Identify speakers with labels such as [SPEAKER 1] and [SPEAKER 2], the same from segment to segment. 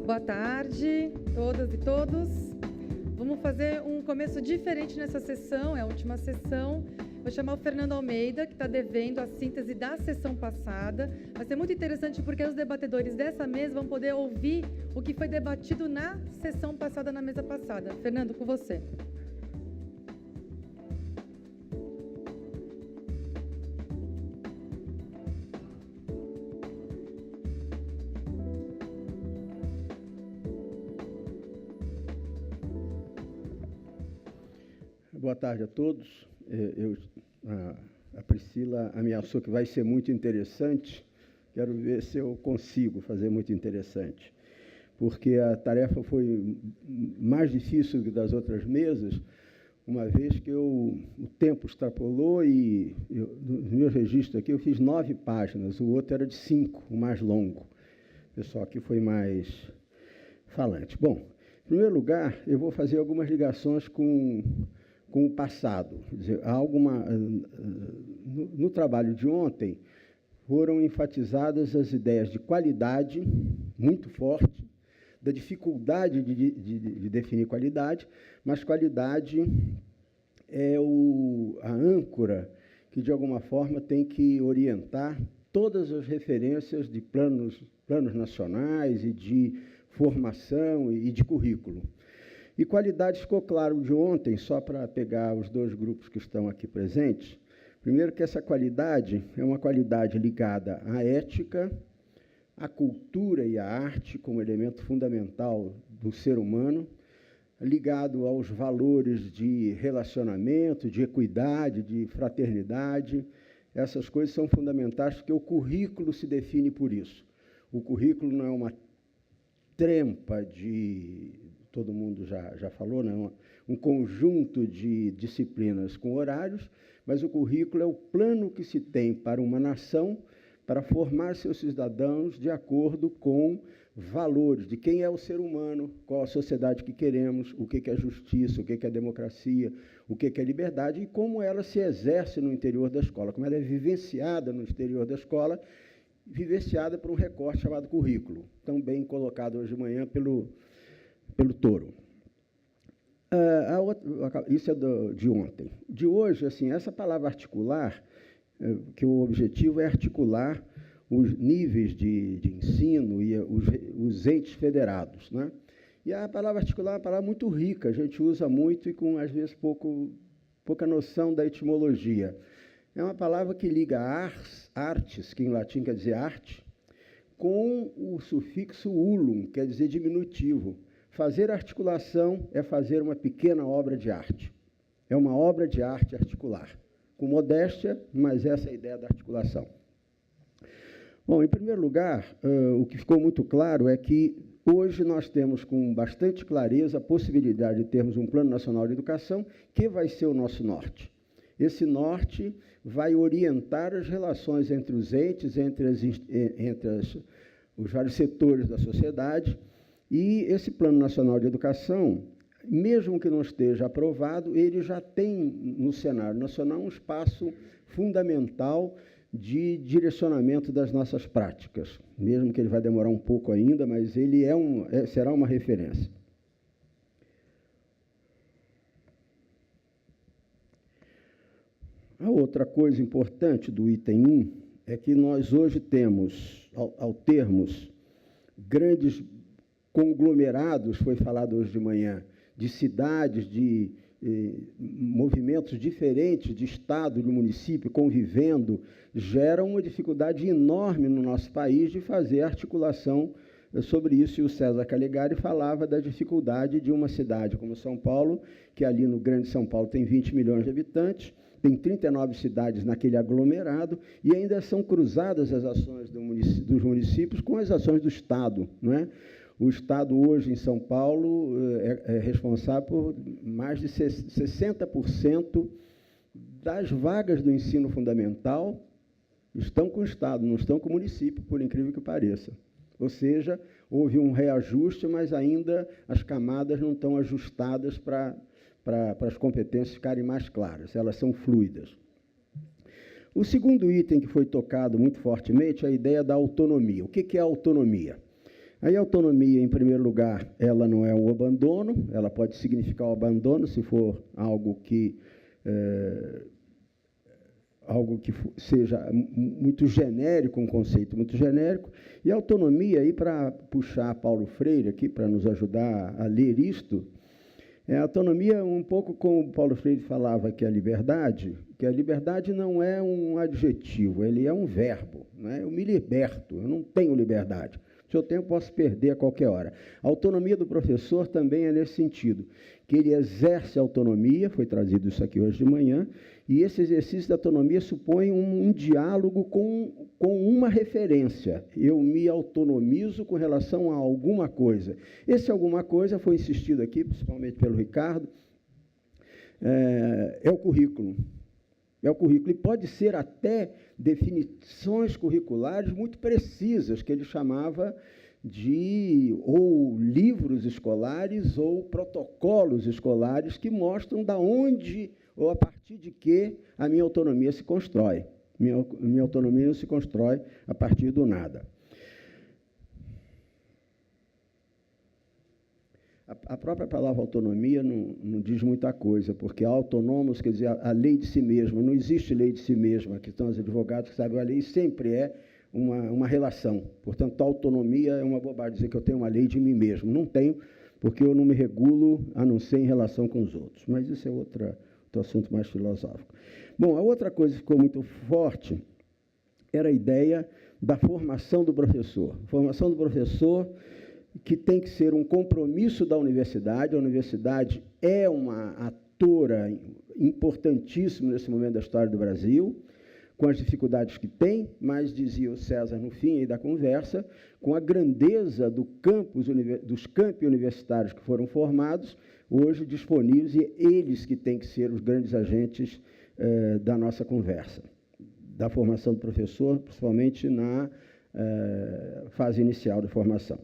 [SPEAKER 1] Boa tarde, todas e todos. Vamos fazer um começo diferente nessa sessão, é a última sessão. Vou chamar o Fernando Almeida, que está devendo a síntese da sessão passada. Vai ser muito interessante porque os debatedores dessa mesa vão poder ouvir o que foi debatido na sessão passada, na mesa passada. Fernando, com você.
[SPEAKER 2] Boa tarde a todos. A Priscila ameaçou que vai ser muito interessante. Quero ver se eu consigo fazer muito interessante, porque a tarefa foi mais difícil que das outras mesas, uma vez que o tempo extrapolou e nos meus registros aqui eu fiz 9 páginas, o outro era de 5, o mais longo. O pessoal aqui foi mais falante. Bom, em primeiro lugar, eu vou fazer algumas ligações com o passado. Quer dizer, no trabalho de ontem, foram enfatizadas as ideias de qualidade, muito forte, da dificuldade de definir qualidade, mas qualidade é a âncora que, de alguma forma, tem que orientar todas as referências de planos nacionais e de formação e de currículo. E qualidade ficou claro de ontem, só para pegar os dois grupos que estão aqui presentes. Primeiro, que essa qualidade é uma qualidade ligada à ética, à cultura e à arte como elemento fundamental do ser humano, ligado aos valores de relacionamento, de equidade, de fraternidade. Essas coisas são fundamentais porque o currículo se define por isso. O currículo não é uma trempa todo mundo já falou, né? Um conjunto de disciplinas com horários, mas o currículo é o plano que se tem para uma nação para formar seus cidadãos de acordo com valores de quem é o ser humano, qual a sociedade que queremos, o que é justiça, o que é democracia, o que é liberdade e como ela se exerce no interior da escola, como ela é vivenciada no exterior da escola, vivenciada por um recorte chamado currículo, tão bem colocado hoje de manhã pelo Toro. Isso é de ontem. De hoje, assim, essa palavra articular, que o objetivo é articular os níveis de ensino e os entes federados, né? E a palavra articular é uma palavra muito rica, a gente usa muito e com, às vezes, pouca noção da etimologia. É uma palavra que liga artes, que em latim quer dizer arte, com o sufixo ulum, quer dizer diminutivo. Fazer articulação é fazer uma pequena obra de arte. É uma obra de arte articular. Com modéstia, mas essa é a ideia da articulação. Bom, em primeiro lugar, o que ficou muito claro é que hoje nós temos com bastante clareza a possibilidade de termos um Plano Nacional de Educação que vai ser o nosso norte. Esse norte vai orientar as relações entre os entes, entre os vários setores da sociedade. E esse Plano Nacional de Educação, mesmo que não esteja aprovado, ele já tem no cenário nacional um espaço fundamental de direcionamento das nossas práticas, mesmo que ele vai demorar um pouco ainda, mas ele será uma referência. A outra coisa importante do item 1 é que nós hoje temos, ao termos grandes conglomerados, foi falado hoje de manhã, de cidades, de movimentos diferentes de estado e de município convivendo, gera uma dificuldade enorme no nosso país de fazer articulação sobre isso. E o César Calegari falava da dificuldade de uma cidade como São Paulo, que ali no Grande São Paulo tem 20 milhões de habitantes, tem 39 cidades naquele aglomerado, e ainda são cruzadas as ações dos municípios com as ações do Estado, não é? O Estado hoje em São Paulo é responsável por mais de 60% das vagas do ensino fundamental estão com o Estado, não estão com o município, por incrível que pareça. Ou seja, houve um reajuste, mas ainda as camadas não estão ajustadas para as competências ficarem mais claras, elas são fluidas. O segundo item que foi tocado muito fortemente é a ideia da autonomia. O que é a autonomia? Aí a autonomia, em primeiro lugar, ela não é um abandono, ela pode significar o abandono se for algo que seja muito genérico, um conceito muito genérico. E a autonomia, aí para puxar Paulo Freire aqui, para nos ajudar a ler isto, a autonomia, um pouco como Paulo Freire falava que a liberdade não é um adjetivo, ele é um verbo, né? Eu me liberto, eu não tenho liberdade. Se eu tenho, eu posso perder a qualquer hora. A autonomia do professor também é nesse sentido, que ele exerce autonomia, foi trazido isso aqui hoje de manhã, e esse exercício da autonomia supõe um diálogo com uma referência. Eu me autonomizo com relação a alguma coisa. Esse alguma coisa foi insistido aqui, principalmente pelo Ricardo, é o currículo. É o currículo, e pode ser até definições curriculares muito precisas, que ele chamava de ou livros escolares ou protocolos escolares que mostram da onde ou a partir de que a minha autonomia se constrói. Minha autonomia não se constrói a partir do nada. A própria palavra autonomia não diz muita coisa, porque autônomos quer dizer a lei de si mesma. Não existe lei de si mesma. Aqui estão os advogados que sabem, a lei sempre é uma relação. Portanto, a autonomia é uma bobagem dizer que eu tenho uma lei de mim mesmo. Não tenho, porque eu não me regulo a não ser em relação com os outros. Mas isso é outro assunto mais filosófico. Bom, a outra coisa que ficou muito forte era a ideia da formação do professor. Formação do professor que tem que ser um compromisso da universidade. A universidade é uma atora importantíssima nesse momento da história do Brasil, com as dificuldades que tem, mas, dizia o César no fim aí da conversa, com a grandeza dos campi universitários que foram formados, hoje disponíveis, e eles que têm que ser os grandes agentes da nossa conversa, da formação do professor, principalmente na fase inicial da formação.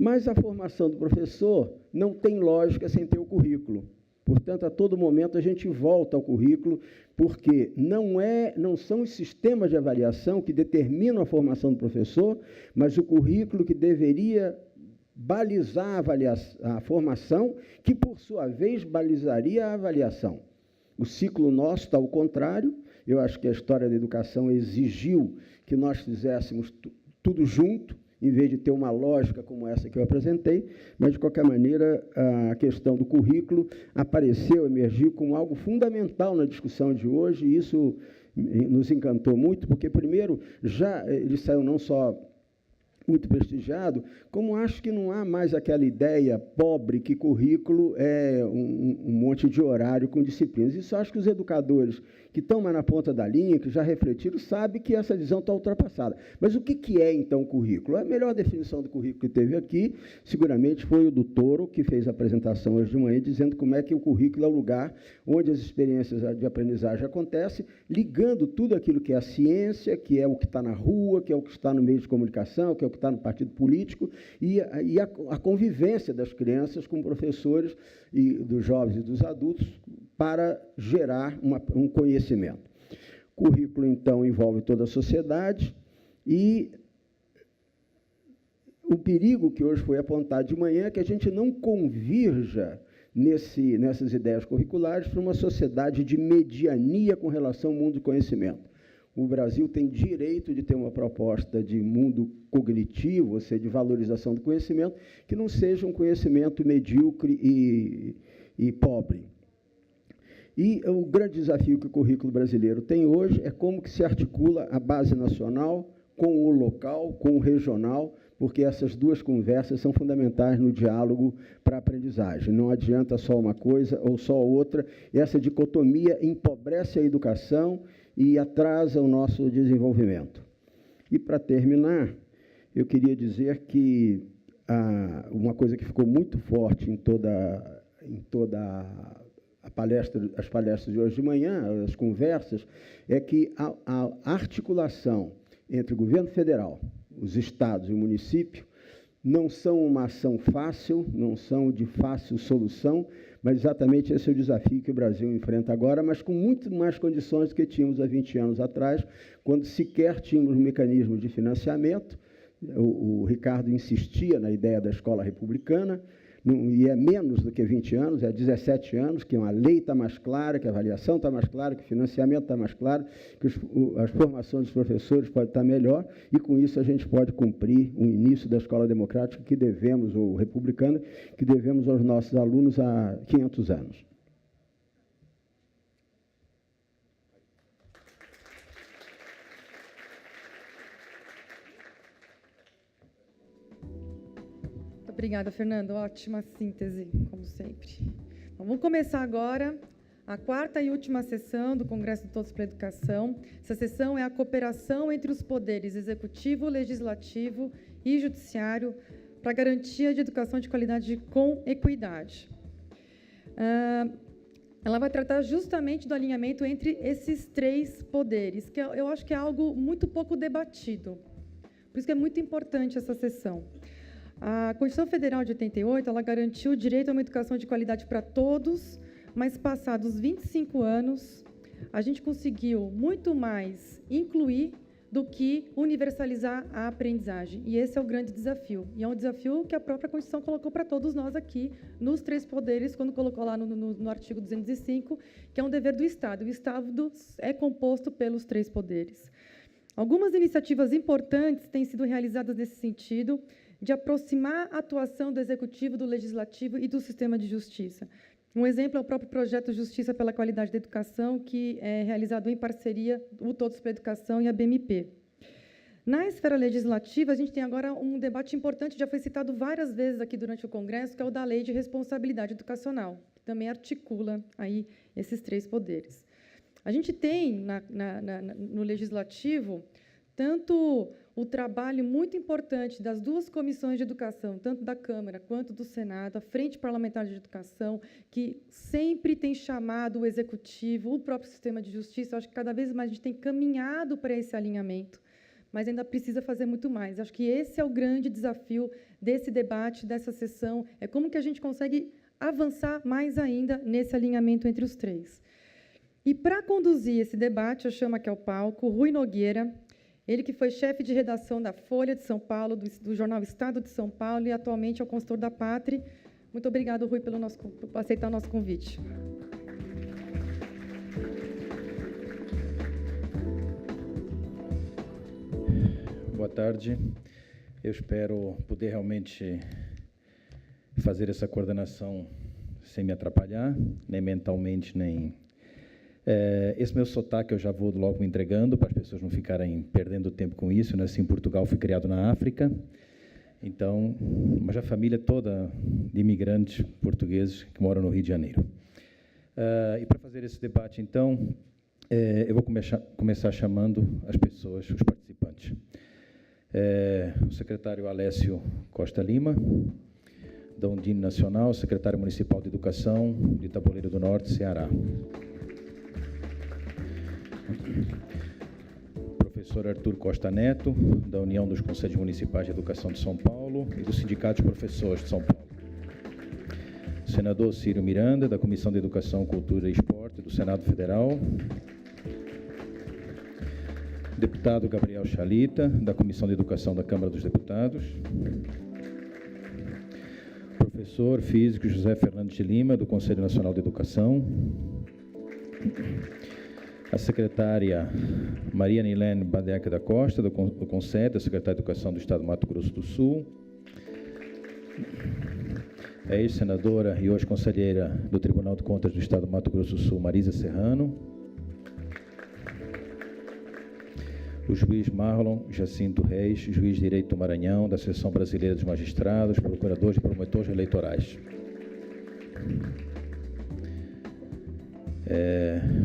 [SPEAKER 2] Mas a formação do professor não tem lógica sem ter o currículo. Portanto, a todo momento a gente volta ao currículo, porque não são os sistemas de avaliação que determinam a formação do professor, mas o currículo que deveria balizar a formação, que, por sua vez, balizaria a avaliação. O ciclo nosso está ao contrário. Eu acho que a história da educação exigiu que nós fizéssemos tudo junto, em vez de ter uma lógica como essa que eu apresentei, mas, de qualquer maneira, a questão do currículo emergiu como algo fundamental na discussão de hoje, e isso nos encantou muito, porque, primeiro, ele saiu não só muito prestigiado, como acho que não há mais aquela ideia pobre que currículo é um monte de horário com disciplinas. Isso acho que os educadores que estão mais na ponta da linha, que já refletiram, sabem que essa visão está ultrapassada. Mas o que é, então, currículo? A melhor definição do currículo que teve aqui, seguramente, foi o do Toro, que fez a apresentação hoje de manhã, dizendo como é que o currículo é o lugar onde as experiências de aprendizagem acontecem, ligando tudo aquilo que é a ciência, que é o que está na rua, que é o que está no meio de comunicação, que é o que está no partido político, e a convivência das crianças com professores, e dos jovens e dos adultos, para gerar um conhecimento. Currículo, então, envolve toda a sociedade, e o perigo que hoje foi apontado de manhã é que a gente não convirja nessas ideias curriculares para uma sociedade de mediania com relação ao mundo do conhecimento. O Brasil tem direito de ter uma proposta de mundo cognitivo, ou seja, de valorização do conhecimento, que não seja um conhecimento medíocre e pobre. E o grande desafio que o currículo brasileiro tem hoje é como que se articula a base nacional com o local, com o regional, porque essas duas conversas são fundamentais no diálogo para a aprendizagem. Não adianta só uma coisa ou só outra. Essa dicotomia empobrece a educação e atrasa o nosso desenvolvimento. E, para terminar, eu queria dizer que uma coisa que ficou muito forte em toda as palestras de hoje de manhã, as conversas, é que a articulação entre o governo federal, os estados e o município não são uma ação fácil, não são de fácil solução, mas exatamente esse é o desafio que o Brasil enfrenta agora, mas com muito mais condições do que tínhamos há 20 anos atrás, quando sequer tínhamos um mecanismo de financiamento, O Ricardo insistia na ideia da escola republicana, e é menos do que 20 anos, é 17 anos, que a lei está mais clara, que a avaliação está mais clara, que o financiamento está mais claro, que as formações dos professores podem estar melhor, e com isso a gente pode cumprir o início da escola democrática que devemos, ou republicana, que devemos aos nossos alunos há 500 anos.
[SPEAKER 1] Obrigada, Fernando. Ótima síntese, como sempre. Então, vamos começar agora a quarta e última sessão do Congresso de Todos pela Educação. Essa sessão é a cooperação entre os poderes executivo, legislativo e judiciário para a garantia de educação de qualidade com equidade. Ela vai tratar justamente do alinhamento entre esses três poderes, que eu acho que é algo muito pouco debatido. Por isso que é muito importante essa sessão. A Constituição Federal de 88, ela garantiu o direito a uma educação de qualidade para todos, mas passados 25 anos, a gente conseguiu muito mais incluir do que universalizar a aprendizagem. E esse é o grande desafio. E é um desafio que a própria Constituição colocou para todos nós aqui, nos três poderes, quando colocou lá no artigo 205, que é um dever do Estado. O Estado é composto pelos três poderes. Algumas iniciativas importantes têm sido realizadas nesse sentido, de aproximar a atuação do Executivo, do Legislativo e do sistema de justiça. Um exemplo é o próprio projeto Justiça pela Qualidade da Educação, que é realizado em parceria o Todos pela Educação e a BMP. Na esfera legislativa, a gente tem agora um debate importante, já foi citado várias vezes aqui durante o Congresso, que é o da Lei de Responsabilidade Educacional, que também articula aí esses três poderes. A gente tem, no Legislativo, tanto o trabalho muito importante das duas comissões de educação, tanto da Câmara quanto do Senado, a Frente Parlamentar de Educação, que sempre tem chamado o Executivo, o próprio sistema de justiça. Eu acho que cada vez mais a gente tem caminhado para esse alinhamento, mas ainda precisa fazer muito mais. Eu acho que esse é o grande desafio desse debate, dessa sessão, é como que a gente consegue avançar mais ainda nesse alinhamento entre os três. E, para conduzir esse debate, eu chamo aqui ao palco o Rui Nogueira, ele que foi chefe de redação da Folha de São Paulo, do jornal Estado de São Paulo, e atualmente é o consultor da Pátria. Muito obrigado, Rui, por aceitar o nosso convite.
[SPEAKER 3] Boa tarde. Eu espero poder realmente fazer essa coordenação sem me atrapalhar, nem mentalmente, nem... Esse meu sotaque eu já vou logo entregando, para as pessoas não ficarem perdendo tempo com isso. Eu nasci em Portugal, fui criado na África, então, mas a família toda de imigrantes portugueses que moram no Rio de Janeiro. E para fazer esse debate, então, eu vou começar chamando as pessoas, os participantes. O secretário Alessio Costa Lima, da Undine Nacional, secretário municipal de Educação de Taboleiro do Norte, Ceará. Professor Arthur Costa Neto, da União dos Conselhos Municipais de Educação de São Paulo e do Sindicato de Professores de São Paulo. Senador Ciro Miranda, da Comissão de Educação, Cultura e Esporte do Senado Federal. Deputado Gabriel Chalita, da Comissão de Educação da Câmara dos Deputados. Professor físico José Fernandes de Lima, do Conselho Nacional de Educação. A secretária Maria Nilene Badeca da Costa, do CONSED, a secretária de Educação do Estado do Mato Grosso do Sul. A ex-senadora e hoje conselheira do Tribunal de Contas do Estado do Mato Grosso do Sul, Marisa Serrano. O juiz Marlon Jacinto Reis, juiz de Direito do Maranhão, da Associação Brasileira dos Magistrados, procuradores e promotores eleitorais.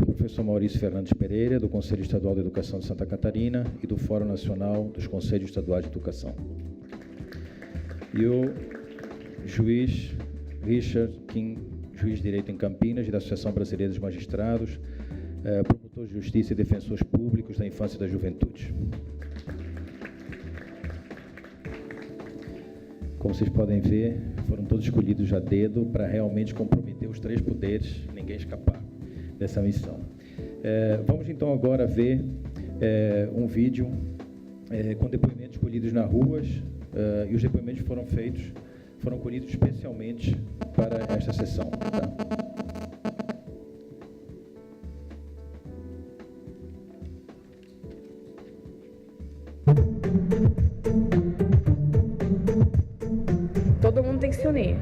[SPEAKER 3] Professor Maurício Fernandes Pereira, do Conselho Estadual de Educação de Santa Catarina e do Fórum Nacional dos Conselhos Estaduais de Educação. E o juiz Richard King, juiz de Direito em Campinas e da Associação Brasileira dos Magistrados, promotor de Justiça e defensores públicos da infância e da juventude. Como vocês podem ver, foram todos escolhidos a dedo para realmente comprometer os três poderes, ninguém escapar dessa missão. Vamos então agora ver um vídeo com depoimentos escolhidos recolhidos nas ruas e os depoimentos foram colhidos especialmente para esta sessão. Tá?
[SPEAKER 4] Todo mundo tem que se unir.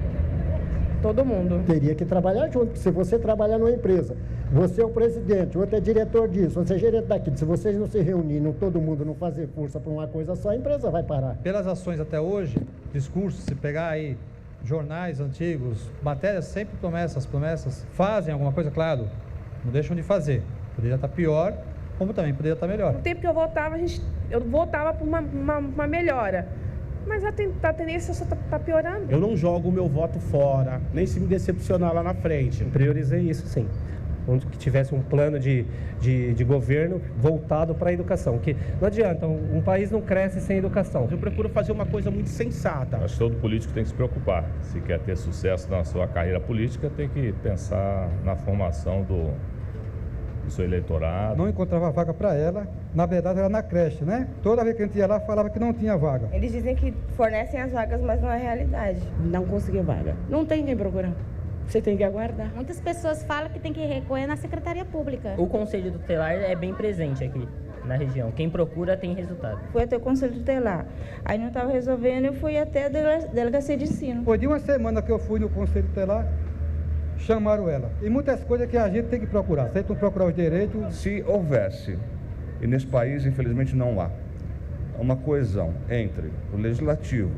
[SPEAKER 4] Todo mundo.
[SPEAKER 5] Teria que trabalhar junto. Se você trabalhar numa empresa, você é o presidente, outro é diretor disso, você é gerente daquilo. Se vocês não se reunirem, todo mundo não fazer força para uma coisa só, a empresa vai parar.
[SPEAKER 6] Pelas ações até hoje, discursos, se pegar aí jornais antigos, matérias sempre promessas, fazem alguma coisa, claro, não deixam de fazer. Poderia estar pior, como também poderia estar melhor.
[SPEAKER 4] No tempo que eu votava, eu votava por uma melhora. Mas a tendência só está piorando.
[SPEAKER 7] Eu não jogo o meu voto fora, nem se me decepcionar lá na frente.
[SPEAKER 8] Priorizei isso, sim. Onde que tivesse um plano de governo voltado para a educação. Que não adianta, um país não cresce sem educação.
[SPEAKER 7] Eu procuro fazer uma coisa muito sensata.
[SPEAKER 9] Acho que todo político tem que se preocupar. Se quer ter sucesso na sua carreira política, tem que pensar na formação do seu eleitorado.
[SPEAKER 6] Não encontrava vaga para ela, na verdade era na creche, né? Toda vez que a gente ia lá, falava que não tinha vaga.
[SPEAKER 10] Eles dizem que fornecem as vagas, mas não é realidade.
[SPEAKER 11] Não conseguiu vaga. Não tem quem procurar. Você tem que aguardar.
[SPEAKER 12] Muitas pessoas falam que tem que recorrer na Secretaria Pública.
[SPEAKER 13] O Conselho Tutelar é bem presente aqui na região. Quem procura tem resultado.
[SPEAKER 10] Fui até o Conselho Tutelar. Aí não estava resolvendo, eu fui até a Delegacia de Ensino.
[SPEAKER 6] Foi de uma semana que eu fui no Conselho Tutelar, chamaram ela. E muitas coisas que a gente tem que procurar. Se a gente não procurar os direitos...
[SPEAKER 14] Se houvesse, e nesse país infelizmente não há, uma coesão entre o Legislativo,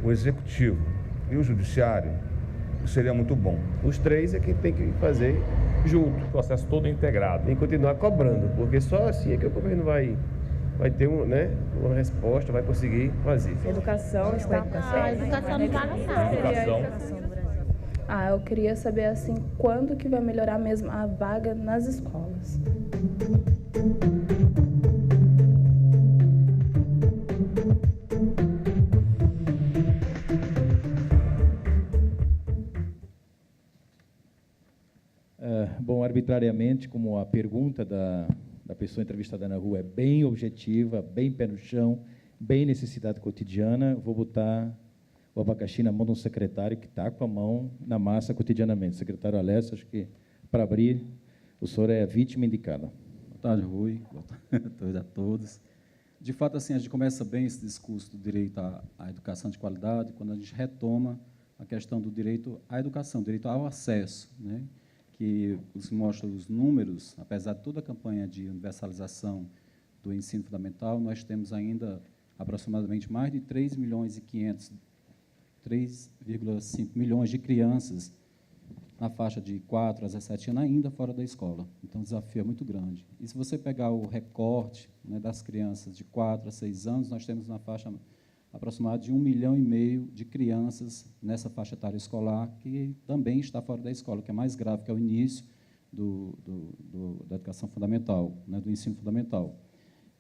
[SPEAKER 14] o Executivo e o Judiciário, seria muito bom.
[SPEAKER 15] Os três é que tem que fazer junto.
[SPEAKER 9] O processo todo integrado.
[SPEAKER 15] Tem que continuar cobrando, porque só assim é que o governo vai ter uma resposta, vai conseguir fazer.
[SPEAKER 10] Educação, está...
[SPEAKER 12] A educação não paga nada.
[SPEAKER 9] Educação.
[SPEAKER 4] Eu queria saber, assim, quando que vai melhorar mesmo a vaga nas escolas.
[SPEAKER 3] Bom, arbitrariamente, como a pergunta da pessoa entrevistada na rua é bem objetiva, bem pé no chão, bem necessidade cotidiana, vou botar o abacaxi na mão de um secretário que está com a mão na massa cotidianamente. Secretário Alessio, acho que, para abrir, o senhor é a vítima indicada.
[SPEAKER 16] Boa tarde, Rui. Boa tarde a todos. De fato, assim, a gente começa bem esse discurso do direito à educação de qualidade quando a gente retoma a questão do direito à educação, direito ao acesso, né? Que mostra os números, apesar de toda a campanha de universalização do ensino fundamental, nós temos ainda aproximadamente mais de 3,5 milhões de crianças na faixa de 4 a 17 anos ainda fora da escola. Então, o desafio é muito grande. E se você pegar o recorte, né, das crianças de 4 a 6 anos, nós temos na faixa aproximada de 1,5 milhão de crianças nessa faixa etária escolar que também está fora da escola, que é mais grave, que é o início da educação fundamental, né, do ensino fundamental.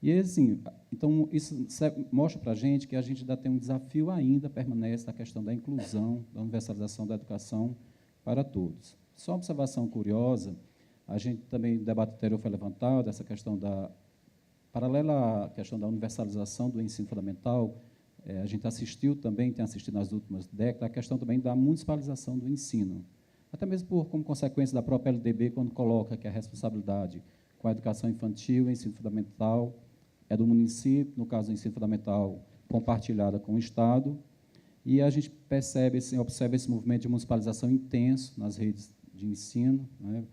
[SPEAKER 16] E, assim, então, isso mostra para a gente que a gente ainda tem um desafio ainda, permanece, na questão da inclusão, da universalização da educação para todos. Só uma observação curiosa, a gente também, no debate anterior foi levantado, essa questão paralela à questão da universalização do ensino fundamental, a gente assistiu também, tem assistido nas últimas décadas, a questão também da municipalização do ensino. Até mesmo como consequência da própria LDB, quando coloca que a responsabilidade com a educação infantil e ensino fundamental é do município, no caso do ensino fundamental, compartilhada com o Estado, e a gente observa esse movimento de municipalização intenso nas redes de ensino, né?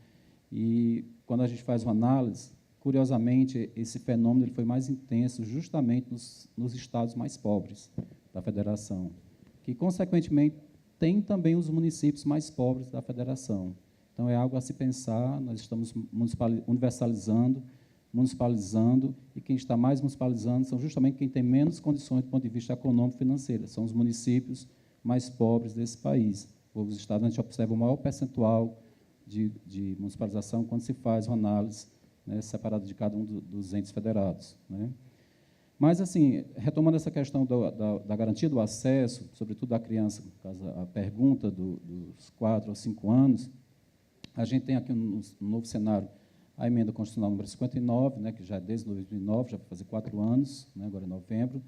[SPEAKER 16] E quando a gente faz uma análise, curiosamente, esse fenômeno ele foi mais intenso justamente nos estados mais pobres da federação, que, consequentemente, tem também os municípios mais pobres da federação. Então, é algo a se pensar, nós estamos municipalizando, e quem está mais municipalizando são justamente quem tem menos condições do ponto de vista econômico e financeiro, são os municípios mais pobres desse país. Os estados, a gente observa o maior percentual de municipalização quando se faz uma análise, né, separada de cada um dos entes federados, né? Mas, assim, retomando essa questão da garantia do acesso, sobretudo da criança, no caso, a pergunta dos 4 aos 5 anos, a gente tem aqui no novo cenário a emenda constitucional número 59, né, que já é desde 2009, já vai fazer 4 anos, né, agora em novembro,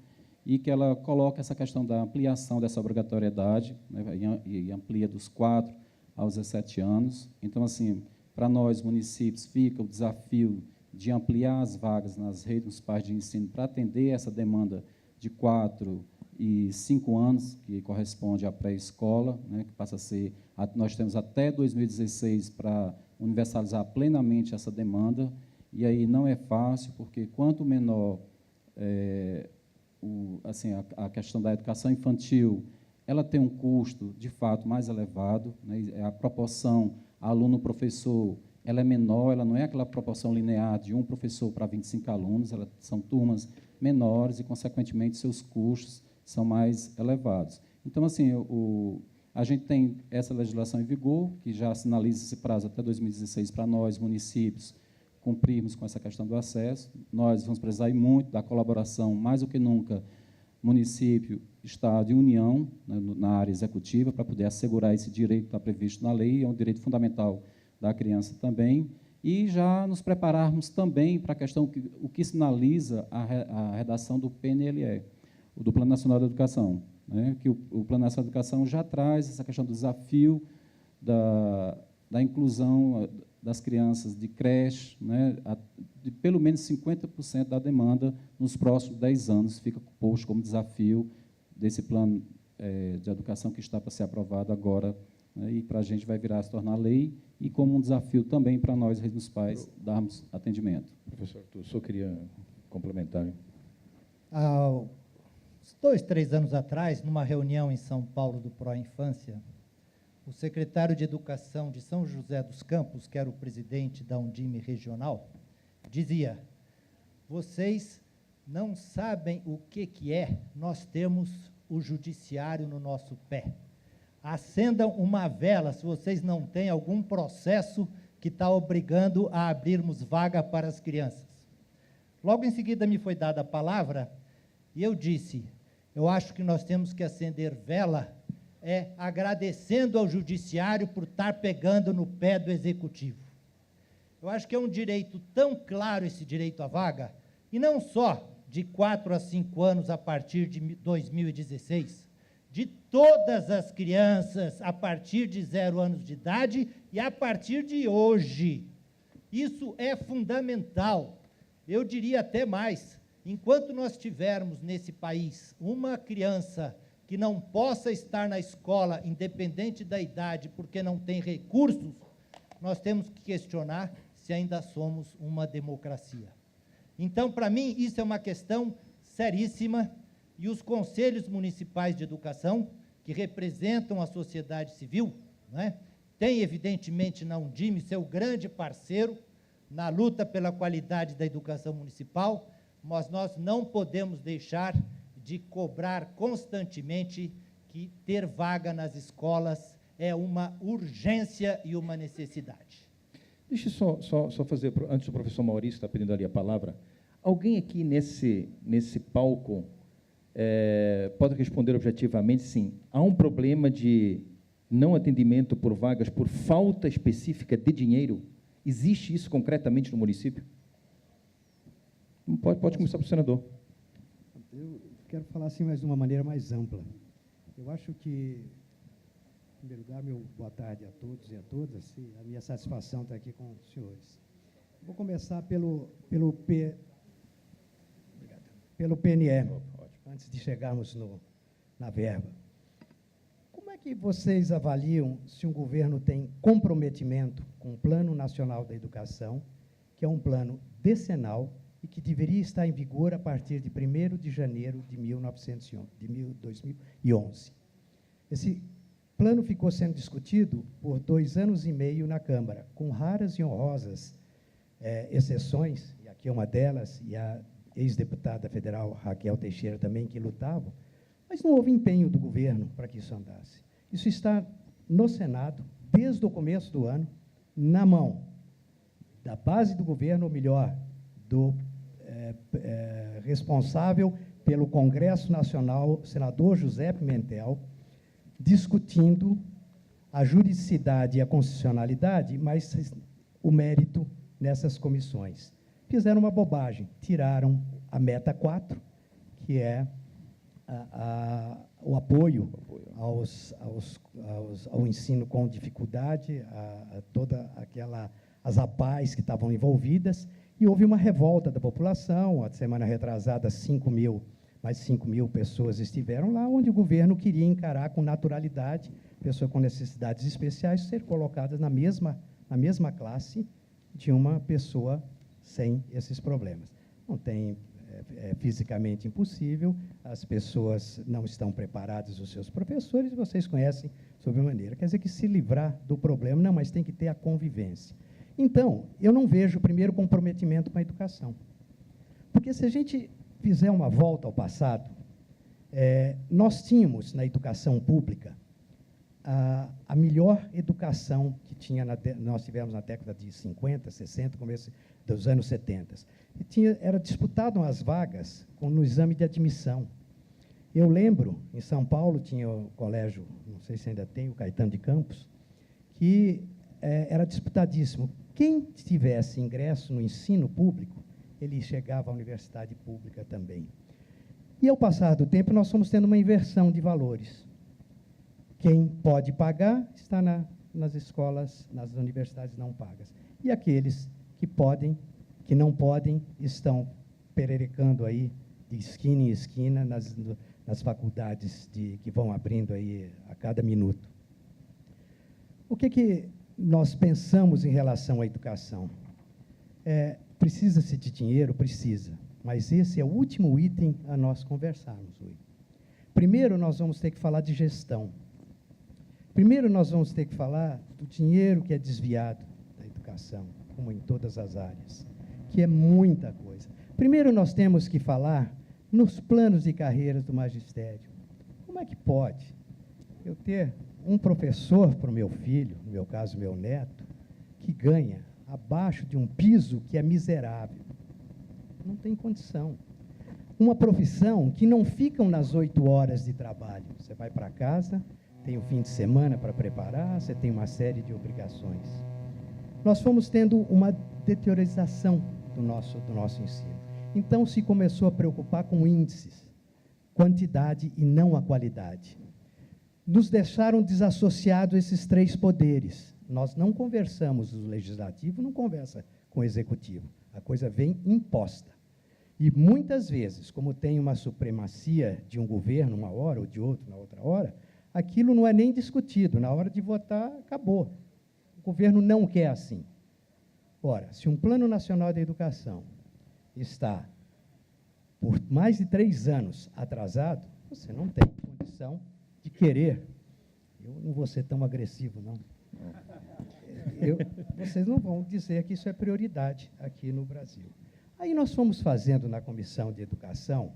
[SPEAKER 16] e que ela coloca essa questão da ampliação dessa obrigatoriedade, né, e amplia dos 4 aos 17 anos. Então, assim, para nós, municípios, fica o desafio de ampliar as vagas nas redes municipais de ensino para atender essa demanda de 4 e 5 anos, que corresponde à pré-escola, né, que passa a ser, nós temos até 2016 para universalizar plenamente essa demanda, e aí não é fácil, porque quanto menor a questão da educação infantil, ela tem um custo, de fato, mais elevado, né, a proporção aluno-professor, ela é menor, ela não é aquela proporção linear de um professor para 25 alunos, são turmas menores e, consequentemente, seus custos são mais elevados. Então, assim, a gente tem essa legislação em vigor, que já sinaliza esse prazo até 2016 para nós, municípios, cumprirmos com essa questão do acesso. Nós vamos precisar muito da colaboração, mais do que nunca, município, Estado e União, né, na área executiva, para poder assegurar esse direito que está previsto na lei, é um direito fundamental da criança também, e já nos prepararmos também para a questão, o que sinaliza a redação do PNLE, do Plano Nacional da Educação, né, que o Plano Nacional da Educação já traz essa questão do desafio da inclusão das crianças de creche, né, de pelo menos 50% da demanda nos próximos 10 anos, fica posto como desafio desse plano de educação que está para ser aprovado agora, né, e para a gente vai virar a se tornar lei, e como um desafio também para nós, redes municipais, darmos atendimento.
[SPEAKER 3] Professor Arthur, só queria complementar.
[SPEAKER 17] Há 2, 3 anos atrás, numa reunião em São Paulo do Pró-Infância, o secretário de Educação de São José dos Campos, que era o presidente da Undime Regional, dizia: vocês não sabem o que é nós temos o judiciário no nosso pé. Acendam uma vela se vocês não têm algum processo que está obrigando a abrirmos vaga para as crianças. Logo em seguida me foi dada a palavra e eu disse: eu acho que nós temos que acender vela agradecendo ao judiciário por estar pegando no pé do executivo. Eu acho que é um direito tão claro, esse direito à vaga, e não só de 4 a 5 anos a partir de 2016, de todas as crianças a partir de 0 anos de idade e a partir de hoje. Isso é fundamental. Eu diria até mais: enquanto nós tivermos nesse país uma criança que não possa estar na escola, independente da idade, porque não tem recursos, nós temos que questionar se ainda somos uma democracia. Então, para mim, isso é uma questão seríssima, e os conselhos municipais de educação, que representam a sociedade civil, né, têm, evidentemente, na Undime seu grande parceiro na luta pela qualidade da educação municipal, mas nós não podemos deixar de cobrar constantemente que ter vaga nas escolas é uma urgência e uma necessidade.
[SPEAKER 3] Deixa eu só fazer, antes do professor Maurício está pedindo ali a palavra, alguém aqui nesse palco pode responder objetivamente, sim, há um problema de não atendimento por vagas por falta específica de dinheiro? Existe isso concretamente no município? Pode começar para o senador.
[SPEAKER 18] Eu quero falar assim, mas de uma maneira mais ampla. Eu acho que, em primeiro lugar, meu boa tarde a todos e a todas, e a minha satisfação estar aqui com os senhores. Vou começar pelo PNE, antes de chegarmos na verba. Como é que vocês avaliam se um governo tem comprometimento com o Plano Nacional da Educação, que é um plano decenal e que deveria estar em vigor a partir de 1º de janeiro de 2011? Esse plano ficou sendo discutido por 2 anos e meio na Câmara, com raras e honrosas exceções, e aqui é uma delas, e a ex-deputada federal Raquel Teixeira também, que lutavam, mas não houve empenho do governo para que isso andasse. Isso está no Senado, desde o começo do ano, na mão da base do governo, ou melhor, do responsável pelo Congresso Nacional, senador José Pimentel, discutindo a juridicidade e a constitucionalidade, mas o mérito nessas comissões. Fizeram uma bobagem, tiraram a meta 4, que é o apoio ao ensino com dificuldade, a toda as APAES que estavam envolvidas, e houve uma revolta da população. A semana retrasada, mais 5 mil pessoas estiveram lá, onde o governo queria encarar com naturalidade pessoas com necessidades especiais ser colocadas na mesma classe de uma pessoa sem esses problemas. Não tem, é fisicamente impossível, as pessoas não estão preparadas, os seus professores, vocês conhecem sobremaneira. Quer dizer que se livrar do problema, não, mas tem que ter a convivência. Então, eu não vejo, primeiro, comprometimento com a educação. Porque se a gente fizer uma volta ao passado, nós tínhamos na educação pública a melhor educação que nós tivemos na década de 50, 60, começo dos anos 70. Era disputado as vagas no exame de admissão. Eu lembro, em São Paulo, tinha o colégio, não sei se ainda tem, o Caetano de Campos, que era disputadíssimo. Quem tivesse ingresso no ensino público, ele chegava à universidade pública também. E, ao passar do tempo, nós fomos tendo uma inversão de valores. Quem pode pagar está nas escolas, nas universidades não pagas. E aqueles que não podem, estão pererecando aí de esquina em esquina nas faculdades que vão abrindo aí a cada minuto. O que nós pensamos em relação à educação? Precisa-se de dinheiro? Precisa. Mas esse é o último item a nós conversarmos hoje. Primeiro, nós vamos ter que falar de gestão. Primeiro, nós vamos ter que falar do dinheiro que é desviado da educação, como em todas as áreas, que é muita coisa. Primeiro, nós temos que falar nos planos de carreiras do magistério. Como é que pode eu ter um professor para o meu filho, no meu caso, meu neto, que ganha abaixo de um piso que é miserável? Não tem condição. Uma profissão que não ficam nas 8 horas de trabalho. Você vai para casa, tem o fim de semana para preparar, você tem uma série de obrigações. Nós fomos tendo uma deteriorização do nosso ensino. Então, se começou a preocupar com índices, quantidade e não a qualidade. Nos deixaram desassociados esses 3 poderes. Nós não conversamos, o legislativo não conversa com o executivo. A coisa vem imposta. E, muitas vezes, como tem uma supremacia de um governo uma hora ou de outro na outra hora, aquilo não é nem discutido. Na hora de votar, acabou. O governo não quer assim. Ora, se um Plano Nacional de Educação está por mais de 3 anos atrasado, você não tem condição de querer. Eu não vou ser tão agressivo, não. Vocês não vão dizer que isso é prioridade aqui no Brasil. Aí nós fomos fazendo na Comissão de Educação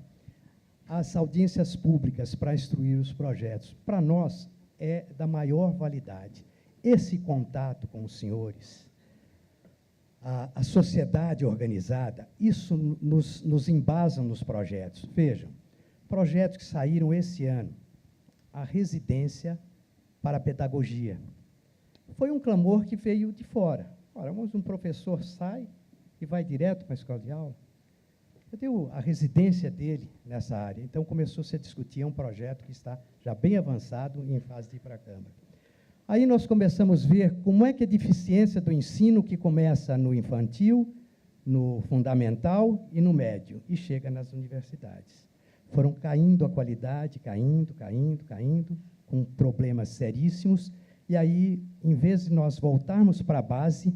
[SPEAKER 18] as audiências públicas para instruir os projetos. Para nós, é da maior validade. Esse contato com os senhores, a sociedade organizada, isso nos embasa nos projetos. Vejam, projetos que saíram esse ano, a residência para a pedagogia. Foi um clamor que veio de fora. Ora, mas um professor sai e vai direto para a escola de aula? Cadê a residência dele nessa área? Então, começou-se a discutir um projeto que está já bem avançado e em fase de ir para a Câmara. Aí nós começamos a ver como é que a deficiência do ensino que começa no infantil, no fundamental e no médio, e chega nas universidades. Foram caindo a qualidade, caindo, com problemas seríssimos, e aí, em vez de nós voltarmos para a base,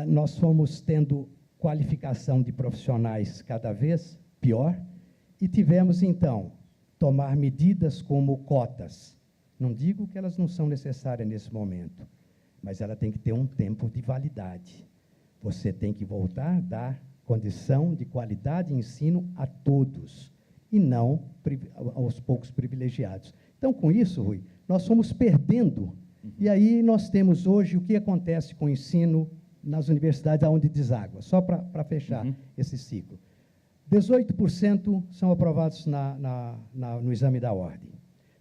[SPEAKER 18] nós fomos tendo qualificação de profissionais cada vez pior, e tivemos, então, tomar medidas como cotas. Não digo que elas não são necessárias nesse momento, mas ela tem que ter um tempo de validade. Você tem que voltar a dar condição de qualidade de ensino a todos, e não aos poucos privilegiados. Então, com isso, Rui, nós fomos perdendo, e aí nós temos hoje o que acontece com o ensino nas universidades onde deságua, só para fechar esse ciclo. 18% são aprovados no exame da ordem.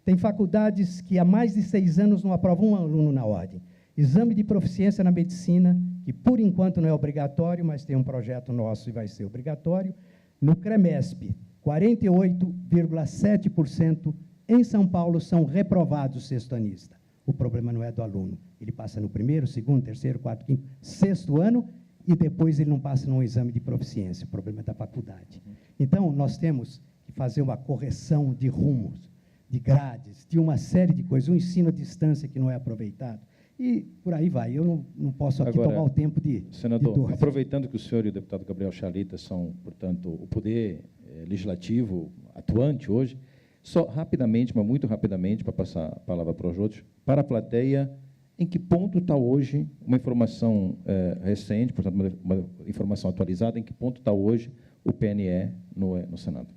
[SPEAKER 18] Tem faculdades que há mais de 6 anos não aprovam um aluno na ordem. Exame de proficiência na medicina, que por enquanto não é obrigatório, mas tem um projeto nosso e vai ser obrigatório. No CREMESP, 48,7% em São Paulo são reprovados sexto-anistas. O problema não é do aluno. Ele passa no primeiro, segundo, terceiro, quarto, quinto, sexto ano e depois ele não passa num exame de proficiência. O problema é da faculdade. Então, nós temos que fazer uma correção de rumos, de grades, de uma série de coisas. O ensino à distância que não é aproveitado. E por aí vai. Eu não posso aqui tomar o tempo de...
[SPEAKER 3] Senador, aproveitando que o senhor e o deputado Gabriel Chalita são, portanto, o poder legislativo atuante hoje, só rapidamente, mas muito rapidamente, para passar a palavra para os outros, para a plateia, em que ponto está hoje, uma informação recente, portanto, uma informação atualizada, em que ponto está hoje o PNE no Senado?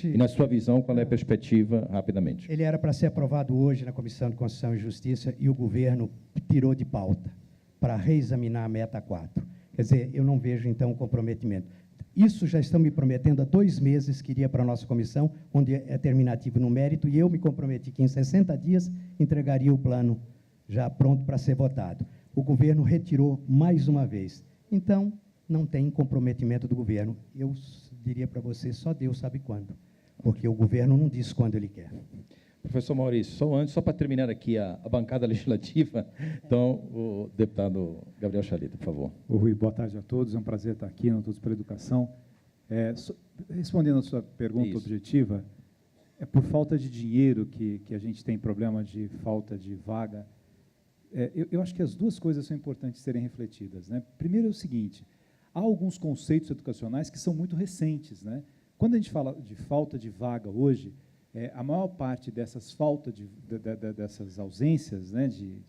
[SPEAKER 3] E, na sua visão, qual é a perspectiva, rapidamente?
[SPEAKER 18] Ele era para ser aprovado hoje na Comissão de Constituição e Justiça e o governo tirou de pauta para reexaminar a meta 4. Quer dizer, eu não vejo, então, comprometimento. Isso já estão me prometendo há 2 meses que iria para a nossa comissão, onde é terminativo no mérito, e eu me comprometi que em 60 dias entregaria o plano já pronto para ser votado. O governo retirou mais uma vez. Então, não tem comprometimento do governo. Eu diria para você, só Deus sabe quando, porque o governo não diz quando ele quer.
[SPEAKER 3] Professor Maurício, só para terminar aqui a bancada legislativa, então, o deputado Gabriel Chalita, por favor.
[SPEAKER 19] Ô, Rui, boa tarde a todos, é um prazer estar aqui no Todos pela Educação. Respondendo a sua pergunta objetiva, é por falta de dinheiro que a gente tem problema de falta de vaga. Eu acho que as duas coisas são importantes serem refletidas, né? Primeiro é o seguinte, há alguns conceitos educacionais que são muito recentes, né? Quando a gente fala de falta de vaga hoje, a maior parte dessas faltas, dessas ausências, né, de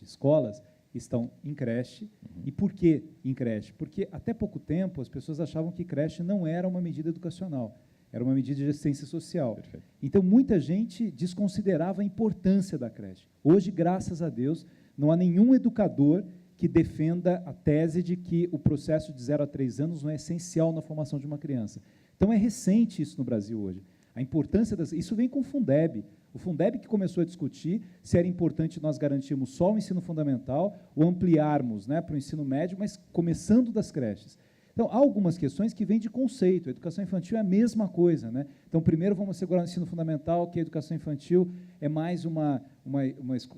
[SPEAKER 19] escolas, estão em creche. E por que em creche? Porque até pouco tempo as pessoas achavam que creche não era uma medida educacional, era uma medida de assistência social. Perfeito. Então, muita gente desconsiderava a importância da creche. Hoje, graças a Deus, não há nenhum educador que defenda a tese de que o processo de 0 a 3 anos não é essencial na formação de uma criança. Então, é recente isso no Brasil hoje. A importância isso vem com o Fundeb. O Fundeb que começou a discutir se era importante nós garantirmos só o ensino fundamental ou ampliarmos, né, para o ensino médio, mas começando das creches. Então, há algumas questões que vêm de conceito. A educação infantil é a mesma coisa, né? Então, primeiro vamos assegurar o ensino fundamental, que a educação infantil é mais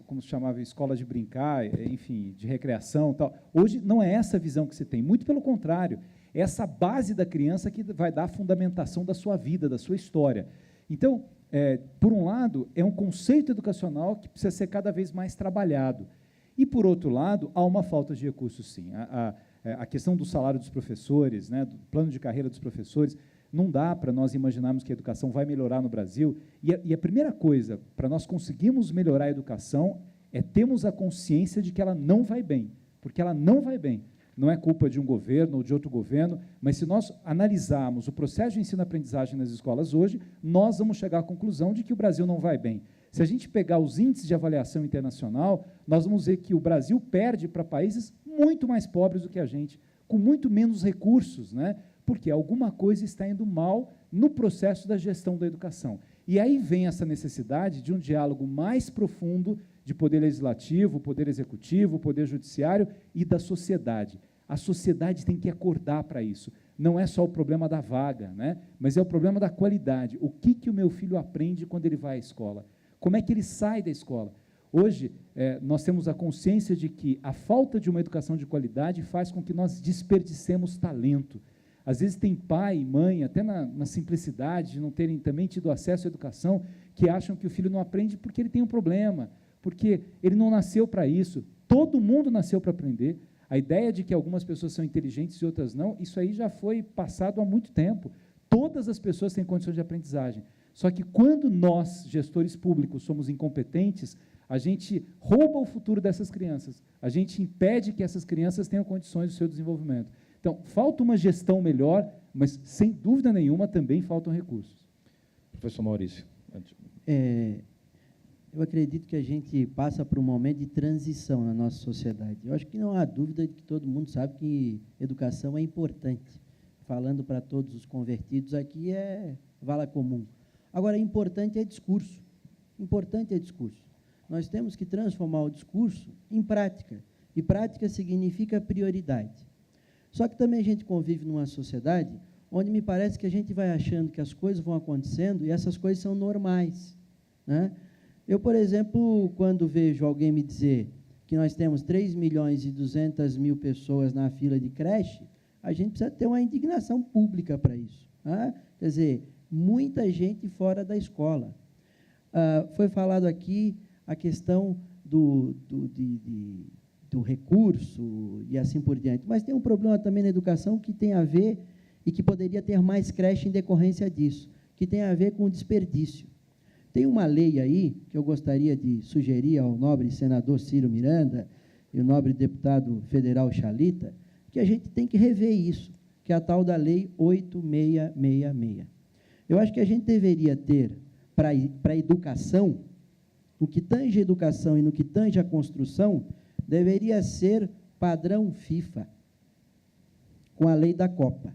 [SPEAKER 19] como se chamava, escola de brincar, enfim, de recreação e tal. Hoje não é essa a visão que se tem, muito pelo contrário. É essa base da criança que vai dar a fundamentação da sua vida, da sua história. Então, por um lado, é um conceito educacional que precisa ser cada vez mais trabalhado. E, por outro lado, há uma falta de recursos, sim. A questão do salário dos professores, né, do plano de carreira dos professores, não dá para nós imaginarmos que a educação vai melhorar no Brasil. E a primeira coisa, para nós conseguirmos melhorar a educação, é termos a consciência de que ela não vai bem, porque ela não vai bem. Não é culpa de um governo ou de outro governo, mas se nós analisarmos o processo de ensino-aprendizagem nas escolas hoje, nós vamos chegar à conclusão de que o Brasil não vai bem. Se a gente pegar os índices de avaliação internacional, nós vamos ver que o Brasil perde para países muito mais pobres do que a gente, com muito menos recursos, né? Porque alguma coisa está indo mal no processo da gestão da educação. E aí vem essa necessidade de um diálogo mais profundo de poder legislativo, poder executivo, poder judiciário e da sociedade. A sociedade tem que acordar para isso. Não é só o problema da vaga, né? Mas é o problema da qualidade. O que o meu filho aprende quando ele vai à escola? Como é que ele sai da escola? Hoje, nós temos a consciência de que a falta de uma educação de qualidade faz com que nós desperdicemos talento. Às vezes tem pai e mãe, até na simplicidade de não terem também tido acesso à educação, que acham que o filho não aprende porque ele tem um problema, porque ele não nasceu para isso. Todo mundo nasceu para aprender. A ideia de que algumas pessoas são inteligentes e outras não, isso aí já foi passado há muito tempo. Todas as pessoas têm condições de aprendizagem. Só que quando nós, gestores públicos, somos incompetentes, a gente rouba o futuro dessas crianças. A gente impede que essas crianças tenham condições do seu desenvolvimento. Então, falta uma gestão melhor, mas, sem dúvida nenhuma, também faltam recursos.
[SPEAKER 3] Professor Maurício.
[SPEAKER 20] Eu acredito que a gente passa por um momento de transição na nossa sociedade. Eu acho que não há dúvida de que todo mundo sabe que educação é importante. Falando para todos os convertidos aqui é vala comum. Agora, importante é discurso. Importante é discurso. Nós temos que transformar o discurso em prática. E prática significa prioridade. Só que também a gente convive numa sociedade onde me parece que a gente vai achando que as coisas vão acontecendo e essas coisas são normais, né? Eu, por exemplo, quando vejo alguém me dizer que nós temos 3.200.000 pessoas na fila de creche, a gente precisa ter uma indignação pública para isso, né? Quer dizer, muita gente fora da escola. Foi falado aqui a questão do recurso e assim por diante, mas tem um problema também na educação que tem a ver e que poderia ter mais creche em decorrência disso, que tem a ver com o desperdício. Tem uma lei aí que eu gostaria de sugerir ao nobre senador Ciro Miranda e o nobre deputado federal Chalita, que a gente tem que rever isso, que é a tal da Lei 8666. Eu acho que a gente deveria ter, para a educação, no que tange a educação e no que tange a construção, deveria ser padrão FIFA, com a lei da Copa.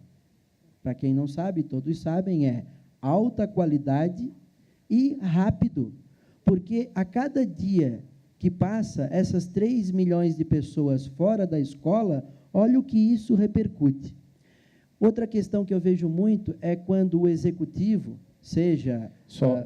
[SPEAKER 20] Para quem não sabe, todos sabem, é alta qualidade e rápido, porque a cada dia que passa essas 3 milhões de pessoas fora da escola, olha o que isso repercute. Outra questão que eu vejo muito é quando o executivo, seja...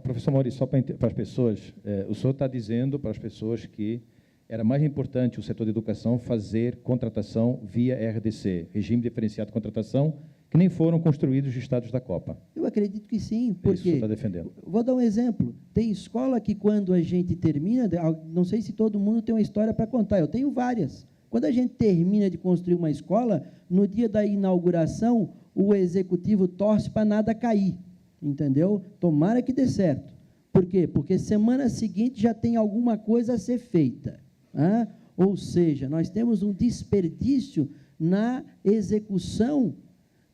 [SPEAKER 3] Professor Maurício, só para as pessoas, o senhor está dizendo para as pessoas que era mais importante o setor de educação fazer contratação via RDC, Regime Diferenciado de Contratação, que nem foram construídos os estados da Copa.
[SPEAKER 20] Eu acredito que sim, porque...
[SPEAKER 3] Isso o senhor está defendendo.
[SPEAKER 20] Vou dar um exemplo. Tem escola que, quando a gente termina, não sei se todo mundo tem uma história para contar, eu tenho várias. Quando a gente termina de construir uma escola, no dia da inauguração, o executivo torce para nada cair, entendeu? Tomara que dê certo. Por quê? Porque semana seguinte já tem alguma coisa a ser feita. Né? Ou seja, nós temos um desperdício na execução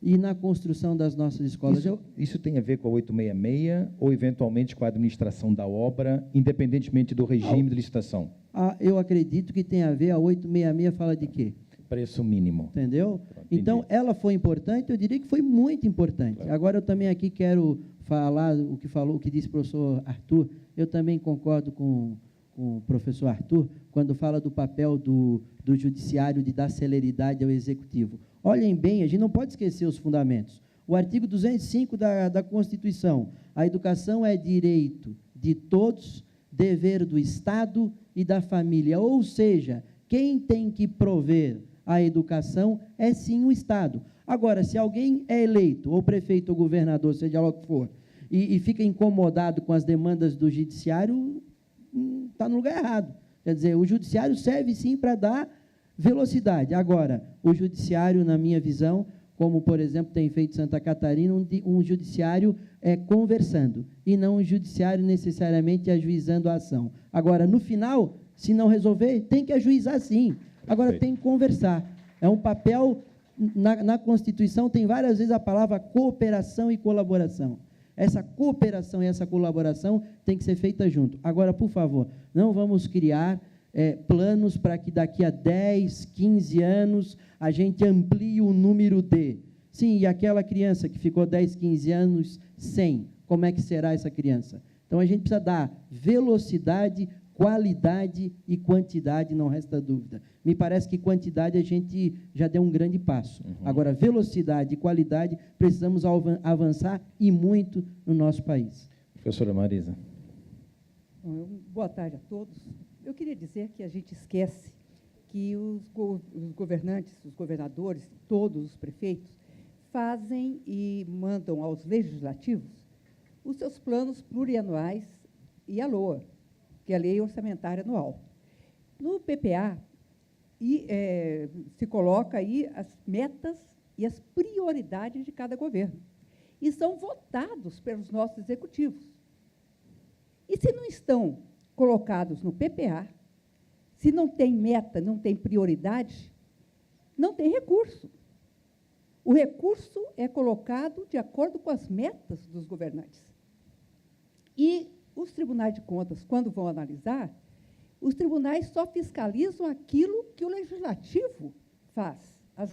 [SPEAKER 20] e na construção das nossas escolas.
[SPEAKER 3] Isso tem a ver com a 866 ou, eventualmente, com a administração da obra, independentemente do regime de licitação?
[SPEAKER 20] Eu acredito que tem a ver, a 866 fala de quê?
[SPEAKER 3] Preço mínimo.
[SPEAKER 20] Entendeu? Então, ela foi importante, eu diria que foi muito importante. Claro. Agora, eu também aqui quero falar o que disse o professor Arthur. Eu também concordo com o professor Arthur, quando fala do papel do judiciário de dar celeridade ao executivo. Olhem bem, a gente não pode esquecer os fundamentos. O artigo 205 da Constituição, a educação é direito de todos, dever do Estado e da família. Ou seja, quem tem que prover a educação é sim o Estado. Agora, se alguém é eleito, ou prefeito ou governador, seja lá o que for, e fica incomodado com as demandas do judiciário, está no lugar errado. Quer dizer, o judiciário serve sim para dar velocidade. Agora, o judiciário, na minha visão, como, por exemplo, tem feito Santa Catarina, um judiciário conversando, e não um judiciário necessariamente ajuizando a ação. Agora, no final, se não resolver, tem que ajuizar sim. Agora, tem que conversar. É um papel, na Constituição, tem várias vezes a palavra cooperação e colaboração. Essa cooperação e essa colaboração tem que ser feita junto. Agora, por favor, não vamos criar planos para que daqui a 10, 15 anos a gente amplie o número de. Sim, e aquela criança que ficou 10, 15 anos sem, como é que será essa criança? Então, a gente precisa dar velocidade, qualidade e quantidade, não resta dúvida. Me parece que quantidade a gente já deu um grande passo. Agora, velocidade e qualidade, precisamos avançar e muito no nosso país.
[SPEAKER 3] Professora Marisa.
[SPEAKER 21] Boa tarde a todos. Eu queria dizer que a gente esquece que os governantes, os governadores, todos os prefeitos, fazem e mandam aos legislativos os seus planos plurianuais e a LOA, que é a Lei Orçamentária Anual. No PPA, se coloca aí as metas e as prioridades de cada governo, e são votados pelos nossos executivos. E se não estão colocados no PPA, se não tem meta, não tem prioridade, não tem recurso. O recurso é colocado de acordo com as metas dos governantes. E os tribunais de contas, quando vão analisar, os tribunais só fiscalizam aquilo que o legislativo faz.